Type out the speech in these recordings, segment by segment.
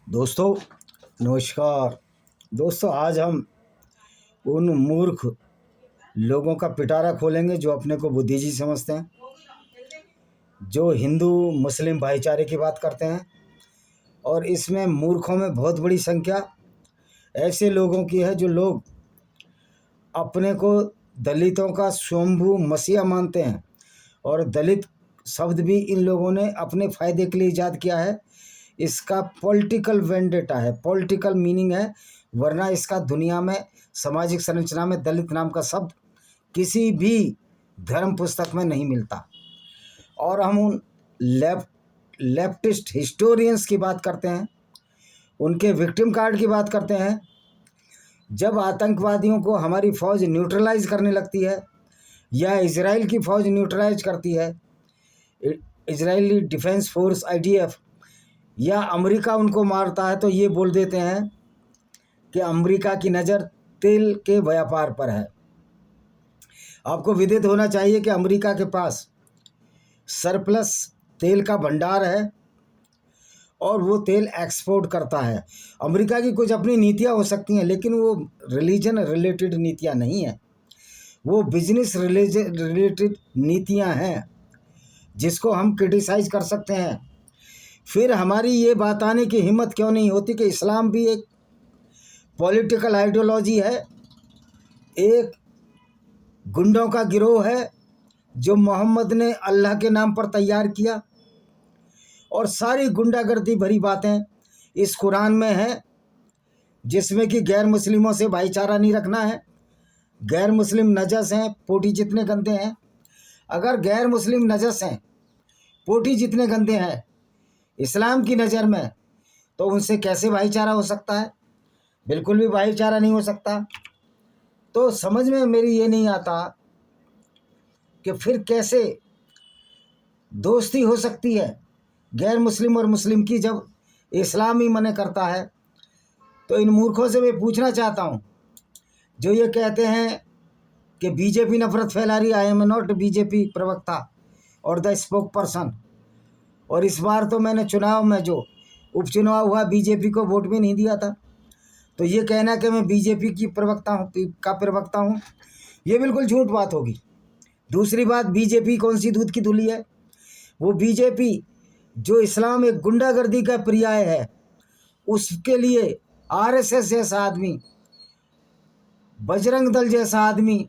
दोस्तों नमस्कार। दोस्तों आज हम उन मूर्ख लोगों का पिटारा खोलेंगे जो अपने को बुद्धिजीवी समझते हैं, जो हिंदू मुस्लिम भाईचारे की बात करते हैं। और इसमें मूर्खों में बहुत बड़ी संख्या ऐसे लोगों की है जो लोग अपने को दलितों का स्वयंभू मसीहा मानते हैं। और दलित शब्द भी इन लोगों ने अपने फ़ायदे के लिए ईजाद किया है। इसका पॉलिटिकल वेंडेटा है, पॉलिटिकल मीनिंग है, वरना इसका दुनिया में सामाजिक संरचना में दलित नाम का शब्द किसी भी धर्म पुस्तक में नहीं मिलता। और हम उन लेफ्टिस्ट हिस्टोरियंस की बात करते हैं, उनके विक्टिम कार्ड की बात करते हैं। जब आतंकवादियों को हमारी फ़ौज न्यूट्रलाइज करने लगती है या इजराइल की फ़ौज न्यूट्रलाइज करती है, इजरायली डिफेंस फोर्स IDF, या अमेरिका उनको मारता है, तो ये बोल देते हैं कि अमेरिका की नज़र तेल के व्यापार पर है। आपको विदित होना चाहिए कि अमेरिका के पास सरप्लस तेल का भंडार है और वो तेल एक्सपोर्ट करता है। अमेरिका की कुछ अपनी नीतियाँ हो सकती हैं, लेकिन वो रिलीजन रिलेटेड नीतियाँ नहीं हैं, वो बिजनेस रिलेटेड नीतियाँ हैं जिसको हम क्रिटिसाइज कर सकते हैं। फिर हमारी ये बात आने की हिम्मत क्यों नहीं होती कि इस्लाम भी एक पॉलिटिकल आइडियोलॉजी है, एक गुंडों का गिरोह है जो मोहम्मद ने अल्लाह के नाम पर तैयार किया। और सारी गुंडागर्दी भरी बातें इस कुरान में हैं, जिसमें कि गैर मुस्लिमों से भाईचारा नहीं रखना है, गैर मुस्लिम नजस हैं, पोटी जितने गंदे हैं। अगर गैर मुस्लिम नजस हैं, पोटी जितने गंदे हैं इस्लाम की नज़र में, तो उनसे कैसे भाईचारा हो सकता है? बिल्कुल भी भाईचारा नहीं हो सकता। तो समझ में मेरी ये नहीं आता कि फिर कैसे दोस्ती हो सकती है गैर मुस्लिम और मुस्लिम की, जब इस्लाम ही मना करता है। तो इन मूर्खों से मैं पूछना चाहता हूँ जो ये कहते हैं कि बीजेपी नफरत फैला रही। आई एम नॉट बीजेपी प्रवक्ता और द स्पोक पर्सन। और इस बार तो मैंने चुनाव में जो उपचुनाव हुआ बीजेपी को वोट भी नहीं दिया था। तो ये कहना कि मैं बीजेपी की प्रवक्ता हूँ, ये बिल्कुल झूठ बात होगी। दूसरी बात, बीजेपी कौन सी दूध की धुली है? वो बीजेपी जो इस्लाम एक गुंडागर्दी का पर्याय है, उसके लिए RSS जैसा आदमी, बजरंग दल जैसा आदमी,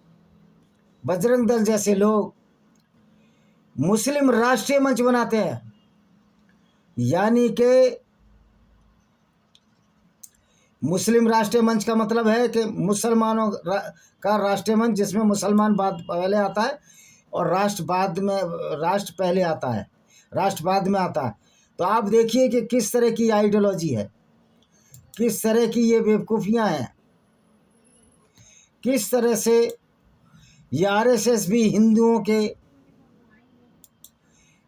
बजरंग दल जैसे लोग मुस्लिम राष्ट्रीय मंच बनाते हैं। यानी कि मुस्लिम राष्ट्रीय मंच का मतलब है कि मुसलमानों का राष्ट्रीय मंच, जिसमें मुसलमान बाद पहले आता है और राष्ट्र पहले आता है, राष्ट्र बाद में आता है। तो आप देखिए कि किस तरह की आइडियोलॉजी है, किस तरह की ये बेवकूफ़ियाँ हैं, किस तरह से ये RSS भी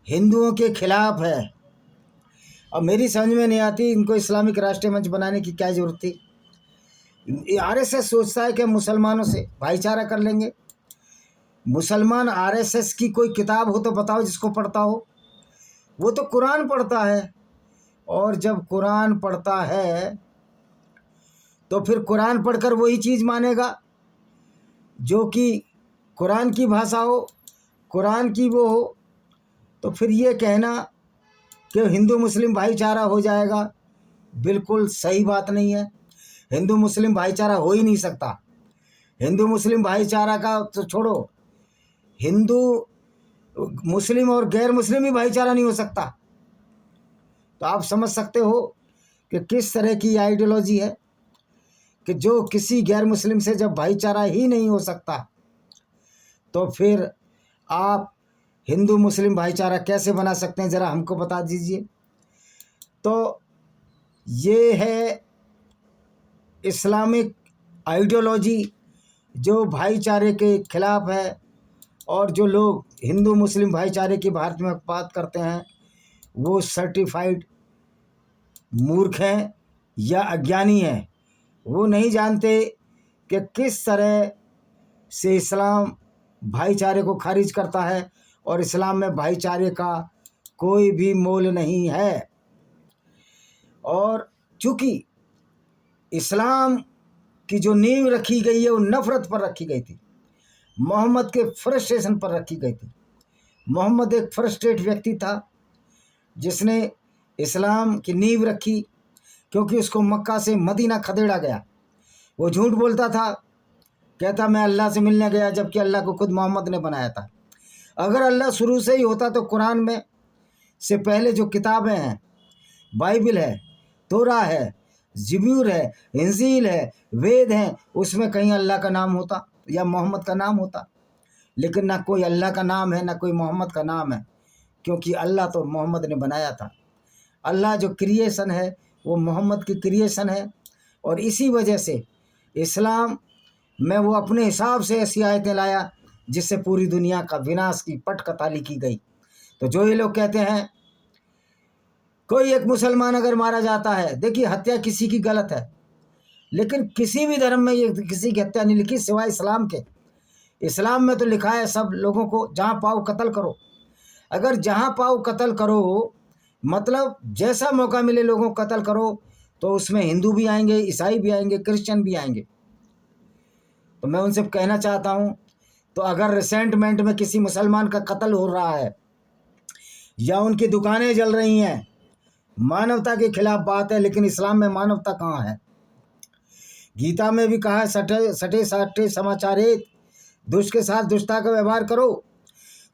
हिंदुओं के खिलाफ है। अब मेरी समझ में नहीं आती इनको इस्लामिक राष्ट्रीय मंच बनाने की क्या ज़रूरत थी। RSS सोचता है कि मुसलमानों से भाईचारा कर लेंगे। मुसलमान RSS की कोई किताब हो तो बताओ जिसको पढ़ता हो। वो तो कुरान पढ़ता है, और जब कुरान पढ़ता है तो फिर कुरान पढ़कर वही चीज़ मानेगा जो कि कुरान की भाषा हो, कुरान की वो हो। तो फिर ये कहना कि हिंदू मुस्लिम भाईचारा हो जाएगा, बिल्कुल सही बात नहीं है। हिंदू मुस्लिम भाईचारा हो ही नहीं सकता। हिंदू मुस्लिम भाईचारा का तो छोड़ो, हिंदू मुस्लिम और गैर मुस्लिम ही भाईचारा नहीं हो सकता। तो आप समझ सकते हो कि किस तरह की आइडियोलॉजी है कि जो किसी गैर मुस्लिम से जब भाईचारा ही नहीं हो सकता, तो फिर आप हिंदू मुस्लिम भाईचारा कैसे बना सकते हैं, ज़रा हमको बता दीजिए। तो ये है इस्लामिक आइडियोलॉजी जो भाईचारे के खिलाफ है। और जो लोग हिंदू मुस्लिम भाईचारे की भारत में बात करते हैं, वो सर्टिफाइड मूर्ख हैं या अज्ञानी हैं। वो नहीं जानते कि किस तरह से इस्लाम भाईचारे को खारिज करता है, और इस्लाम में भाईचारे का कोई भी मोल नहीं है। और चूँकि इस्लाम की जो नींव रखी गई है वो नफ़रत पर रखी गई थी, मोहम्मद के फ्रस्ट्रेशन पर रखी गई थी। मोहम्मद एक फ्रस्ट्रेट व्यक्ति था जिसने इस्लाम की नींव रखी, क्योंकि उसको मक्का से मदीना खदेड़ा गया। वो झूठ बोलता था, कहता मैं अल्लाह से मिलने गया, जबकि अल्लाह को खुद मोहम्मद ने बनाया था। अगर अल्लाह शुरू से ही होता तो कुरान में से पहले जो किताबें हैं, बाइबल है, तोरा है, ज़बूर है, इंजील है, वेद हैं, उसमें कहीं अल्लाह का नाम होता या मोहम्मद का नाम होता। लेकिन ना कोई अल्लाह का नाम है, ना कोई मोहम्मद का नाम है, क्योंकि अल्लाह तो मोहम्मद ने बनाया था। अल्लाह जो क्रिएशन है वो मोहम्मद की क्रिएशन है। और इसी वजह से इस्लाम में वो अपने हिसाब से ऐसी आयतें लाया जिससे पूरी दुनिया का विनाश की पटकथाली की गई। तो जो ये लोग कहते हैं कोई एक मुसलमान अगर मारा जाता है, देखिए हत्या किसी की गलत है, लेकिन किसी भी धर्म में ये किसी की हत्या नहीं लिखी सिवाय इस्लाम के। इस्लाम में तो लिखा है सब लोगों को जहाँ पाओ कत्ल करो। अगर जहाँ पाओ कत्ल करो मतलब जैसा मौका मिले लोगों को कत्ल करो, तो उसमें हिंदू भी आएंगे, ईसाई भी आएंगे, क्रिश्चियन भी आएंगे। तो मैं उनसे कहना चाहता हूँ, तो अगर रिसेंटमेंट में किसी मुसलमान का कत्ल हो रहा है या उनकी दुकानें जल रही हैं, मानवता के खिलाफ बात है। लेकिन इस्लाम में मानवता कहाँ है? गीता में भी कहा है सटे सटे साटे समाचारित, दुष्ट के साथ दुष्टता का व्यवहार करो।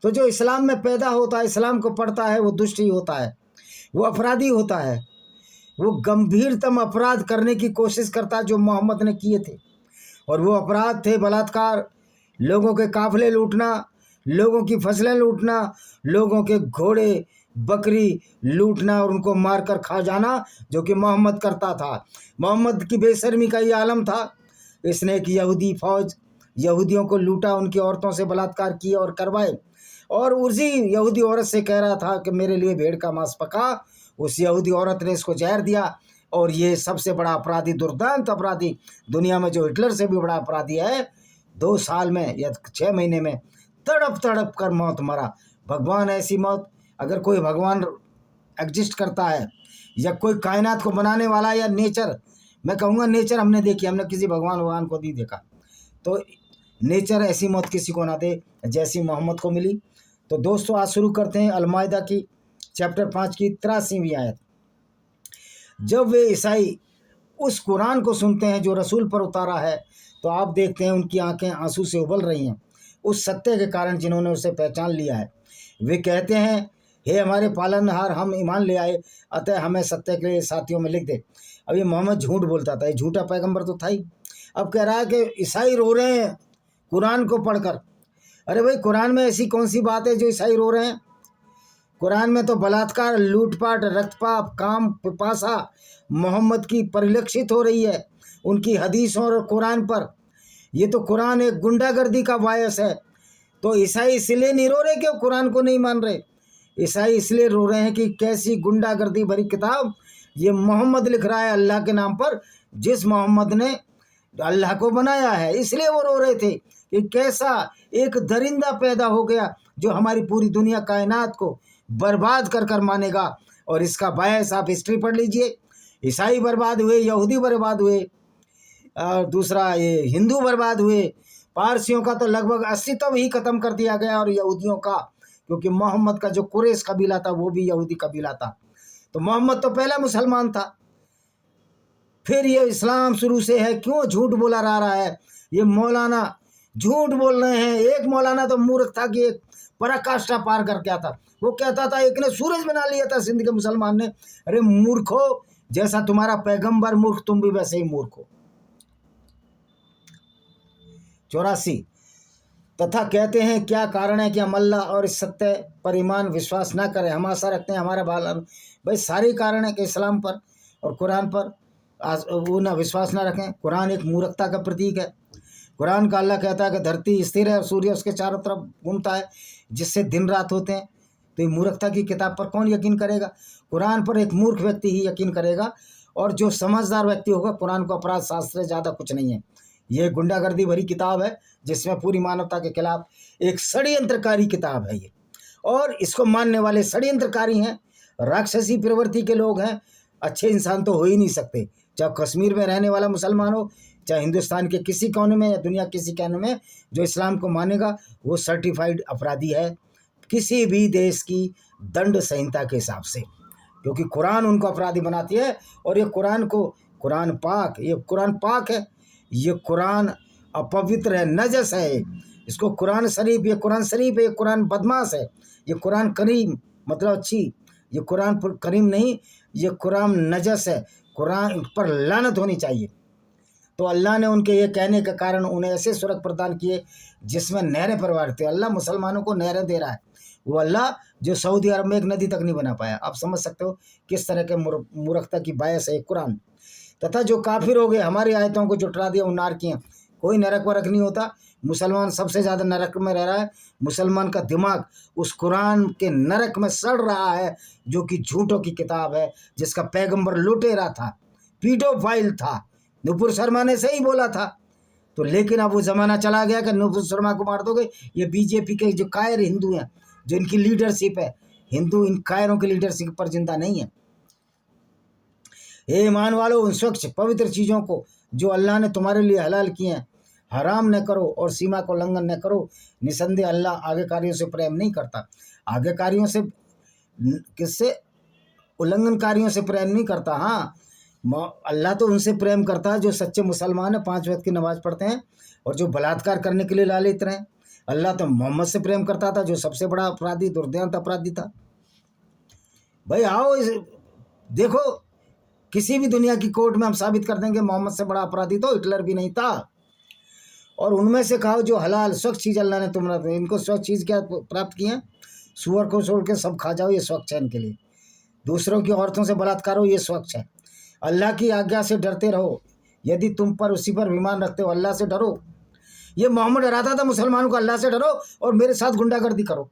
तो जो इस्लाम में पैदा होता है, इस्लाम को पढ़ता है, वो दुष्ट ही होता है, वो अपराधी होता है, वो गंभीरतम अपराध करने की कोशिश करता है जो मोहम्मद ने किए थे। और वो अपराध थे बलात्कार, लोगों के काफिले लूटना, लोगों की फसलें लूटना, लोगों के घोड़े बकरी लूटना और उनको मारकर खा जाना, जो कि मोहम्मद करता था। मोहम्मद की बेशर्मी का ये आलम था। इसने एक यहूदी फौज यहूदियों को लूटा, उनकी औरतों से बलात्कार किए और करवाए, और उसी यहूदी औरत से कह रहा था कि मेरे लिए भेड़ का मांस पका। उस यहूदी औरत ने इसको जहर दिया। और ये सबसे बड़ा अपराधी, दुर्दांत अपराधी दुनिया में, जो हिटलर से भी बड़ा अपराधी है, 2 साल में या 6 महीने में तड़प तड़प कर मौत मरा। भगवान ऐसी मौत, अगर कोई भगवान एग्जिस्ट करता है या कोई कायनात को बनाने वाला या नेचर, मैं कहूँगा नेचर हमने देखी, हमने किसी भगवान को नहीं देखा, तो नेचर ऐसी मौत किसी को ना दे जैसी मोहम्मद को मिली। तो दोस्तों आज शुरू करते हैं अल-माइदा की चैप्टर 5 की 83वीं आयत। जब वे ईसाई उस कुरान को सुनते हैं जो रसूल पर उतारा है, तो आप देखते हैं उनकी आंखें आंसू से उबल रही हैं उस सत्य के कारण जिन्होंने उसे पहचान लिया है। वे कहते हैं, हे हमारे पालनहार, हम ईमान ले आए, अतः हमें सत्य के साथियों में लिख दे। अब ये मोहम्मद झूठ बोलता था, ये झूठा पैगंबर तो था ही। अब कह रहा है कि ईसाई रो रहे हैं कुरान को पढ़कर। अरे भाई, कुरान में ऐसी कौन सी बात है जो ईसाई रो रहे हैं? कुरान में तो बलात्कार, लूटपाट, रक्तपात, काम, पिपासा मोहम्मद की परिलक्षित हो रही है उनकी हदीसों और कुरान पर। ये तो कुरान एक गुंडागर्दी का वायस है। तो ईसाई इसलिए नहीं रो रहे कि कुरान को नहीं मान रहे, ईसाई इसलिए रो रहे हैं कि कैसी गुंडागर्दी भरी किताब ये मोहम्मद लिख रहा है अल्लाह के नाम पर, जिस मोहम्मद ने अल्लाह को बनाया है। इसलिए वो रो रहे थे कि कैसा एक दरिंदा पैदा हो गया जो हमारी पूरी दुनिया कायनात को बर्बाद कर कर मानेगा। और इसका बायस आप हिस्ट्री पढ़ लीजिए। ईसाई बर्बाद हुए, यहूदी बर्बाद हुए, और दूसरा ये हिंदू बर्बाद हुए। पारसियों का तो लगभग अस्तित्व ही खत्म कर दिया गया, और यहूदियों का, क्योंकि मोहम्मद का जो कुरैश कबीला था वो भी यहूदी कबीला था। तो मोहम्मद तो पहला मुसलमान था। फिर ये इस्लाम शुरू से है, क्यों झूठ बोला रहा है? ये मौलाना झूठ बोल रहे हैं। एक मौलाना तो मूर्ख था कि एक पराकाष्ठा पार कर गया था। वो कहता था एक ने सूरज बना लिया था सिंध के मुसलमान ने। अरे मूर्खो, जैसा तुम्हारा पैगंबर मूर्ख, तुम भी वैसे ही मूर्ख हो। 84 तथा कहते हैं, क्या कारण है कि हम अल्लाह और इस सत्य पर ईमान विश्वास ना करें? हम आशा रखते हैं हमारा भाई सारे कारण है कि इस्लाम पर और कुरान पर वो ना विश्वास ना रखें। कुरान एक मूर्खता का प्रतीक है। कुरान का अल्लाह कहता है कि धरती स्थिर है और सूर्य उसके चारों तरफ घूमता है, जिससे दिन रात होते हैं। तो ये मूर्खता की किताब पर कौन यकीन करेगा? कुरान पर एक मूर्ख व्यक्ति ही यकीन करेगा, और जो समझदार व्यक्ति होगा, कुरान को अपराध शास्त्र से ज़्यादा कुछ नहीं है। ये गुंडागर्दी भरी किताब है जिसमें पूरी मानवता के खिलाफ एक षड्यंत्रकारी किताब है ये। और इसको मानने वाले षड्यंत्रकारी हैं, राक्षसी प्रवृत्ति के लोग हैं, अच्छे इंसान तो हो ही नहीं सकते, चाहे कश्मीर में रहने वाला मुसलमान हो, चाहे हिंदुस्तान के किसी कोने में या दुनिया के किसी कोने में, जो इस्लाम को मानेगा वो सर्टिफाइड अपराधी है किसी भी देश की दंड संहिता के हिसाब से, क्योंकि कुरान उनको अपराधी बनाती है। और ये कुरान पाक है, ये कुरान अपवित्र है, नजस है। इसको कुरान शरीफ, ये कुरान शरीफ है, ये कुरान बदमाश है, ये कुरान करीम मतलब अच्छी, ये कुरान करीम नहीं, ये कुरान नजस है, कुरान पर लानत होनी चाहिए। तो अल्लाह ने उनके ये कहने के कारण उन्हें ऐसे स्वर्ग प्रदान किए जिसमें नहरें प्रवाहित थे। अल्लाह मुसलमानों को नहरें दे रहा है, वो अल्लाह जो सऊदी अरब में एक नदी तक नहीं बना पाया। आप समझ सकते हो किस तरह के मूर्खता की बायस है कुरान। तथा जो काफिर हो गए, हमारी आयतों को जुटरा दिया, वो नार किए। कोई नरक वरक नहीं होता, मुसलमान सबसे ज़्यादा नरक में रह रहा है। मुसलमान का दिमाग उस कुरान के नरक में सड़ रहा है, जो कि झूठों की किताब है, जिसका पैगंबर लुटेरा था, पीडोफाइल था। नुपुर शर्मा ने सही बोला था। तो लेकिन अब वो ज़माना चला गया कि नुपुर शर्मा को मार दोगे। ये बीजेपी के जो कायर हिंदू हैं, जो इनकी लीडरशिप है, हिंदू इन कायरों की लीडरशिप पर जिंदा नहीं है। हे ईमान वालों, उन स्वच्छ पवित्र चीज़ों को जो अल्लाह ने तुम्हारे लिए हलाल किए हैं हराम न करो और सीमा को उल्लंघन न करो। निसंदेह अल्लाह आज्ञाकारियों से प्रेम नहीं करता। आज्ञाकारियों से, किससे? उल्लंघनकारियों से प्रेम नहीं करता। हाँ, अल्लाह तो उनसे प्रेम करता है जो सच्चे मुसलमान है, 5 वक्त की नमाज पढ़ते हैं और जो बलात्कार करने के लिए लालित रहे। अल्लाह तो मोहम्मद से प्रेम करता था, जो सबसे बड़ा अपराधी, दुर्दांत अपराधी था। भाई आओ देखो, किसी भी दुनिया की कोर्ट में हम साबित कर देंगे मोहम्मद से बड़ा अपराधी तो हिटलर भी नहीं था। और उनमें से कहो जो हलाल स्वच्छ चीज़ अल्लाह ने तुम्हारा, इनको स्वच्छ चीज़ क्या प्राप्त की है? सुअर को छोड़ के सब खा जाओ, ये स्वच्छ है इनके लिए। दूसरों की औरतों से बलात्कार हो, ये स्वच्छ है। अल्लाह की आज्ञा से डरते रहो, यदि तुम पर उसी पर विमान रखते हो। अल्लाह से डरो। ये मोहम्मद डराता था मुसलमानों को, अल्लाह से डरो और मेरे साथ गुंडागर्दी करो,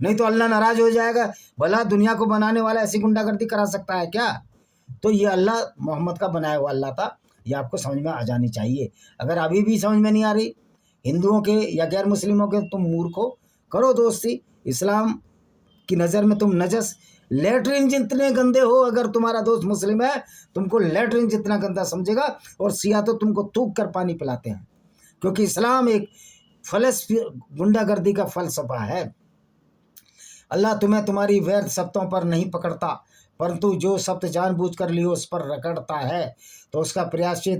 नहीं तो अल्लाह नाराज हो जाएगा। भला दुनिया को बनाने वाला ऐसी गुंडागर्दी करा सकता है क्या? तो ये अल्लाह मोहम्मद का बनाया हुआ अल्लाह था। ये आपको समझ में आ जानी चाहिए। अगर अभी भी समझ में नहीं आ रही हिंदुओं के या गैर मुस्लिमों के, तुम मूर्ख हो, करो दोस्ती। इस्लाम की नज़र में तुम नजस, लेटरिन जितने गंदे हो, अगर तुम्हारा दोस्त मुस्लिम है तुमको लेटरिन जितना गंदा समझेगा, और सिया तो तुमको थूक कर पानी पिलाते हैं, क्योंकि इस्लाम एक गुंडागर्दी का फलसफा है। अल्लाह तुम्हें तुम्हारी व्यर्थ शब्दों पर नहीं पकड़ता, परंतु जो शब्द जानबूझकर लियो उस पर रगड़ता है, तो उसका प्रयासचित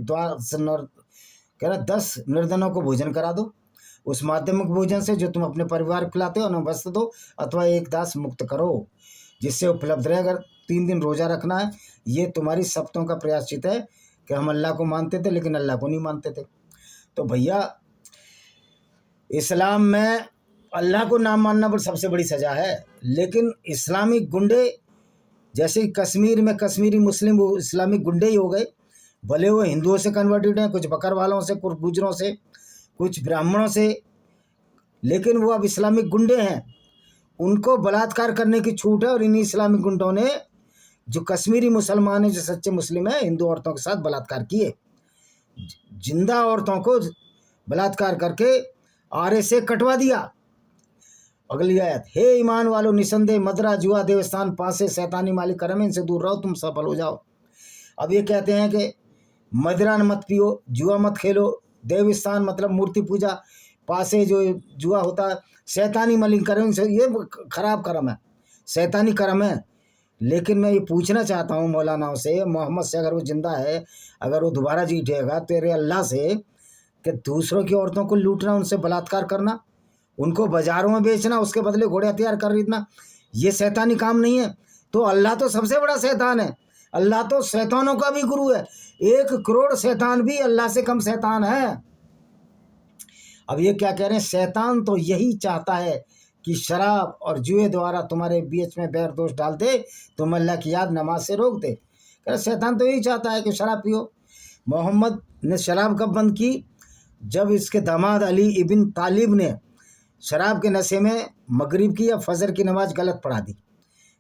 10 निर्धनों को भोजन करा दो। उस माध्यमिक भोजन से जो तुम अपने परिवार को खिलाते हो, उन्हें वस्त्र दो, अथवा एक दास मुक्त करो जिससे उपलब्ध रहे। अगर 3 दिन रोज़ा रखना है, ये तुम्हारी शब्दों का प्रयासचित है कि हम अल्लाह को मानते थे लेकिन अल्लाह को नहीं मानते थे। तो भैया, इस्लाम में अल्लाह को ना मानना पर सबसे बड़ी सज़ा है। लेकिन इस्लामिक गुंडे, जैसे कश्मीर में कश्मीरी मुस्लिम वो इस्लामिक गुंडे ही हो गए, भले वो हिंदुओं से कन्वर्टेड हैं, कुछ बकरवालों से, कुछ गुजरों से, कुछ ब्राह्मणों से, लेकिन वो अब इस्लामिक गुंडे हैं। उनको बलात्कार करने की छूट है। और इन्हीं इस्लामिक गुंडों ने जो कश्मीरी मुसलमान हैं, जो सच्चे मुस्लिम हैं, हिंदू औरतों के साथ बलात्कार किए, जिंदा औरतों को बलात्कार करके आरे से कटवा दिया। अगली आयत, हे ईमान वालों, निसंदेह मदरा, जुआ, देवस्थान, पासे, शैतानी मालिक करम, इनसे दूर रहो, तुम सफल हो जाओ। अब ये कहते हैं कि मदिरा मत पियो, जुआ मत खेलो, देवस्थान मतलब मूर्ति पूजा, पासे जो जुआ होता है, शैतानी मालिक करम, इनसे, ये खराब कर्म है, शैतानी कर्म है। लेकिन मैं ये पूछना चाहता हूँ मौलानाओं से, मोहम्मद से, अगर वो जिंदा है, अगर वो दोबारा जी उठेगा, तेरे अल्लाह से, कि दूसरों की औरतों को लूटना, उनसे बलात्कार करना, उनको बाजारों में बेचना, उसके बदले घोड़े हथियार खरीदना, ये शैतानी काम नहीं है? तो अल्लाह तो सबसे बड़ा शैतान है। अल्लाह तो शैतानों का भी गुरु है। 1 करोड़ शैतान भी अल्लाह से कम शैतान है। अब ये क्या कह रहे हैं? शैतान तो यही चाहता है कि शराब और जुए द्वारा तुम्हारे बीच में बैर दोष डाल दे, तुम अल्लाह की याद नमाज से रोक दे। कह रहे शैतान तो यही चाहता है कि शराब पियो। मोहम्मद ने शराब कब बंद की? जब इसके दामाद अली इब्न तालिब ने शराब के नशे में मगरिब की या फजर की नमाज गलत पढ़ा दी।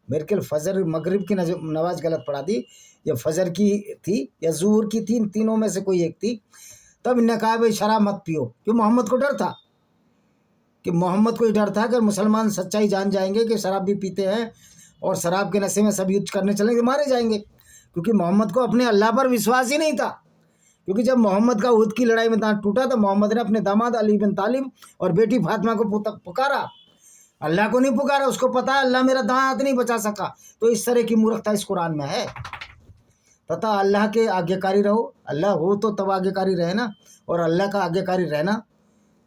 मेरे ख्याल फजर मगरिब की नमाज गलत पढ़ा दी, या फजर की थी या ज़ुहर की थी, तीनों में से कोई एक थी। तब इन्होंने कहा भाई शराब मत पियो, क्यों? मोहम्मद को डर था, कि मोहम्मद को ही डर था कि मुसलमान सच्चाई जान जाएंगे कि शराब भी पीते हैं और शराब के नशे में सब युद्ध करने चलेंगे, मारे जाएंगे। क्योंकि मोहम्मद को अपने अल्लाह पर विश्वास ही नहीं था। क्योंकि जब मोहम्मद का उहद की लड़ाई में दांत टूटा तो मोहम्मद ने अपने दामाद अली बिन तालिब और बेटी फातिमा को पुकारा, अल्लाह को नहीं पुकारा। उसको पता है अल्लाह मेरा दांत नहीं बचा सका। तो इस तरह की मूर्खता इस कुरान में है। तथा अल्लाह के आज्ञाकारी रहो। अल्लाह हो तो तब आज्ञाकारी रहे ना, और अल्लाह का आज्ञाकारी रहना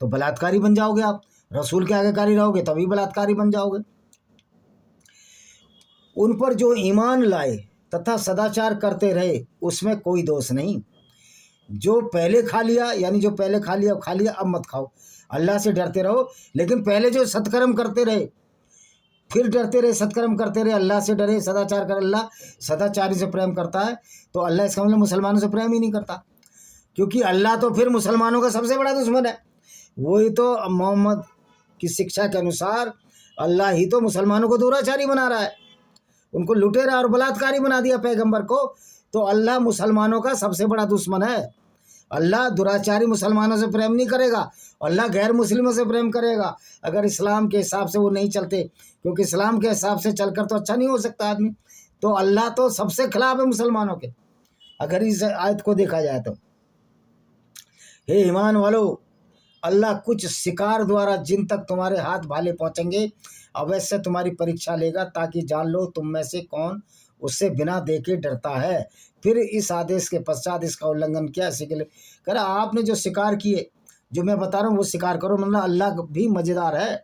तो बलात्कारी बन जाओगे आप। रसूल के आज्ञाकारी रहोगे तभी बलात्कारी बन जाओगे। उन पर जो ईमान लाए तथा सदाचार करते रहे उसमें कोई दोष नहीं। जो पहले खा लिया, यानी जो पहले खा लिया अब मत खाओ। अल्लाह से डरते रहो, लेकिन पहले जो सत्कर्म करते रहे फिर डरते रहे, सत्कर्म करते रहे, अल्लाह से डरे, सदाचार कर। अल्लाह सदाचारी से प्रेम करता है, तो अल्लाह इसका मतलब मुसलमानों से प्रेम ही नहीं करता, क्योंकि अल्लाह तो फिर मुसलमानों का सबसे बड़ा दुश्मन है। वही तो मोहम्मद की शिक्षा के अनुसार अल्लाह ही तो मुसलमानों को दुराचारी बना रहा है, उनको लुटेरा और बलात्कारी बना दिया पैगंबर को। तो अल्लाह मुसलमानों का सबसे बड़ा दुश्मन है। अल्लाह दुराचारी मुसलमानों से प्रेम नहीं करेगा, अल्लाह गैर मुस्लिमों से प्रेम करेगा, अगर इस्लाम के हिसाब से वो नहीं चलते, क्योंकि इस्लाम के हिसाब से चलकर तो अच्छा नहीं हो सकता आदमी। तो अल्लाह तो सबसे खिलाफ है मुसलमानों के, अगर इस आयत को देखा जाए तो। हे ईमान वालो, अल्लाह कुछ शिकार द्वारा जिन तक तुम्हारे हाथ भाले पहुँचेंगे अवश्य तुम्हारी परीक्षा लेगा, ताकि जान लो तुम में से कौन उससे बिना देखे डरता है। फिर इस आदेश के पश्चात इसका उल्लंघन किया, इसी के लिए कह रहा आपने जो शिकार किए, जो मैं बता रहा हूँ वो शिकार करो। मतलब अल्लाह भी मज़ेदार है,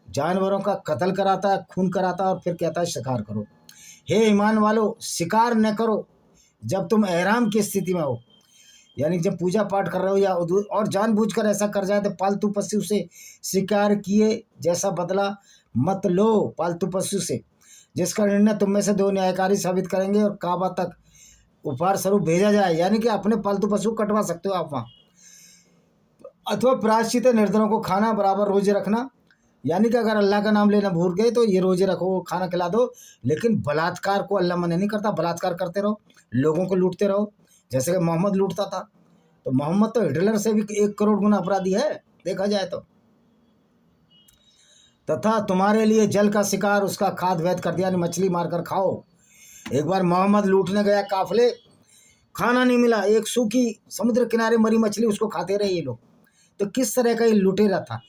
जानवरों का कत्ल कराता है, खून कराता है, और फिर कहता है शिकार करो। हे ईमान वालो, शिकार न करो जब तुम एहराम की स्थिति में हो, यानी जब पूजा पाठ कर रहे हो या और जानबूझकर ऐसा कर जाए तो पालतू पशु से शिकार किए जैसा बदला मत लो पालतू पशु से, जिसका निर्णय तुम में से दो न्यायकारी साबित करेंगे और काबा तक उपहार स्वरूप भेजा जाए। यानी कि अपने पालतू पशु कटवा सकते हो आप वहाँ। अथवा प्रायश्चित निर्धनों को खाना बराबर रोजे रखना, यानी कि अगर अल्लाह का नाम लेना भूल गए तो ये रोजे रखो, खाना खिला दो। लेकिन बलात्कार को अल्लाह मना नहीं करता, बलात्कार करते रहो, लोगों को लूटते रहो, जैसे कि मोहम्मद लूटता था। तो मोहम्मद तो हिटलर से भी 1 करोड़ गुना अपराधी है देखा जाए तो। तथा तुम्हारे लिए जल का शिकार उसका खाद वैध कर दिया, यानी मछली मारकर खाओ। एक बार मोहम्मद लूटने गया काफिले, खाना नहीं मिला, एक सूखी समुद्र किनारे मरी मछली उसको खाते रहे ये लोग। तो किस तरह का ये लुटेरा था,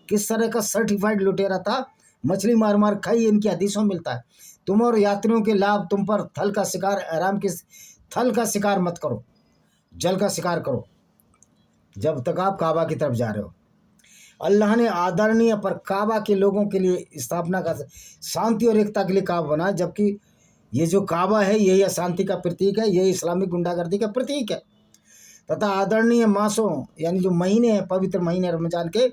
किस तरह का सर्टिफाइड लुटेरा था, मछली मार मार खाई, इनकी हदीसों में मिलता है। तुम और यात्रियों के लाभ तुम पर थल का शिकार, आराम के थल का शिकार मत करो, जल का शिकार करो जब तक आप काबा की तरफ जा रहे हो। अल्लाह ने आदरणीय पर काबा के लोगों के लिए स्थापना का शांति और एकता के लिए काबा बना, जबकि ये जो काबा है यही अशांति का प्रतीक है, यही इस्लामिक गुंडागर्दी का प्रतीक है। तथा आदरणीय मासों, यानी जो महीने हैं, पवित्र महीने रमजान के,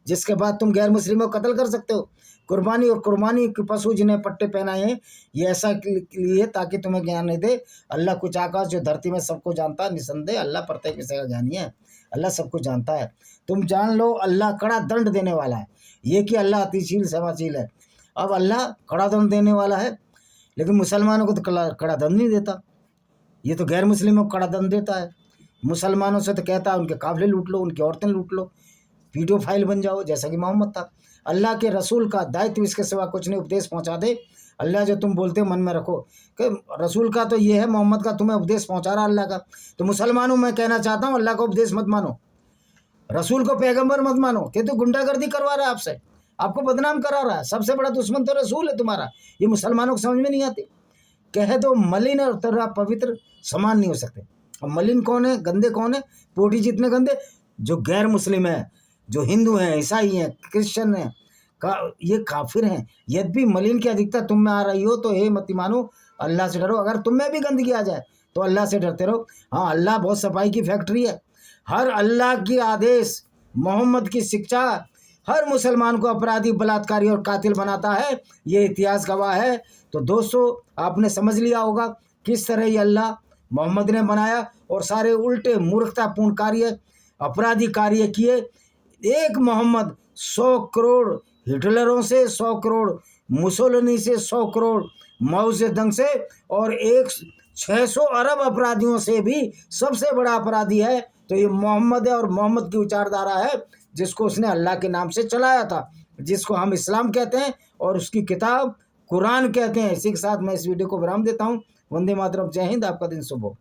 जिसके बाद तुम गैर मुस्लिमों को कत्ल कर सकते हो। कुर्बानी और कुर्बानी के पशु जिन्हें पट्टे पहनाए हैं, ये ऐसा लिए ताकि तुम्हें ज्ञान नहीं दे। अल्लाह कुछ आकाश जो धरती में सबको जानता है, निसंदेह अल्लाह प्रत्येक विषय का ज्ञानी है, अल्लाह सब कुछ जानता है। तुम जान लो अल्लाह कड़ा दंड देने वाला है, ये कि अल्लाह अतिशील क्षमाशील है। अब अल्लाह कड़ा दंड देने वाला है, लेकिन मुसलमानों को तो कड़ा दंड नहीं देता, ये तो गैर मुस्लिमों को कड़ा दंड देता है। मुसलमानों से तो कहता है उनके काफिले लूट लो, उनकी औरतें लूट लो, वीडियो फाइल बन जाओ, जैसा कि मोहम्मद था। अल्लाह के रसूल का दायित्व इसके सिवा कुछ नहीं, उपदेश पहुंचा दे। अल्लाह जो तुम बोलते हो मन में रखो, कि रसूल का तो ये है, मोहम्मद का तुम्हें उपदेश पहुंचा रहा अल्लाह का। तो मुसलमानों मैं कहना चाहता हूँ अल्लाह का उपदेश मत मानो, रसूल को पैगंबर मत मानो, कि तो गुंडागर्दी करवा रहा है आपसे, आपको बदनाम करा रहा है। सबसे बड़ा दुश्मन तो रसूल है तुम्हारा, ये मुसलमानों को समझ में नहीं आती। कह दो मलिन और तरह पवित्र समान नहीं हो सकते। अब मलिन कौन है, गंदे कौन है, पोटी जितने गंदे, जो गैर मुस्लिम है, जो हिंदू हैं, ईसाई हैं, क्रिश्चियन हैं, ये काफिर हैं। यद्यपि मलिन की अधिकता तुम में आ रही हो तो हे मत मानो, अल्लाह से डरो। अगर तुम में भी गंदगी आ जाए तो अल्लाह से डरते रहो। हाँ, अल्लाह बहुत सफाई की फैक्ट्री है। हर अल्लाह की आदेश, मोहम्मद की शिक्षा हर मुसलमान को अपराधी, बलात्कारी और कातिल बनाता है, ये इतिहास गवाह है। तो दोस्तों, आपने समझ लिया होगा किस तरह ये अल्लाह मोहम्मद ने बनाया और सारे उल्टे मूर्खतापूर्ण कार्य, अपराधी कार्य किए। एक मोहम्मद 100 करोड़ हिटलरों से, 100 करोड़ मुसोलिनी से, 100 करोड़ माओ ज़ेडंग से, और 600 अरब अपराधियों से भी सबसे बड़ा अपराधी है। तो ये मोहम्मद है, और मोहम्मद की विचारधारा है जिसको उसने अल्लाह के नाम से चलाया था, जिसको हम इस्लाम कहते हैं और उसकी किताब कुरान कहते हैं। इसी के साथ मैं इस वीडियो को विराम देता हूँ। वंदे मातरम। जय हिंद। आपका दिन शुभ हो।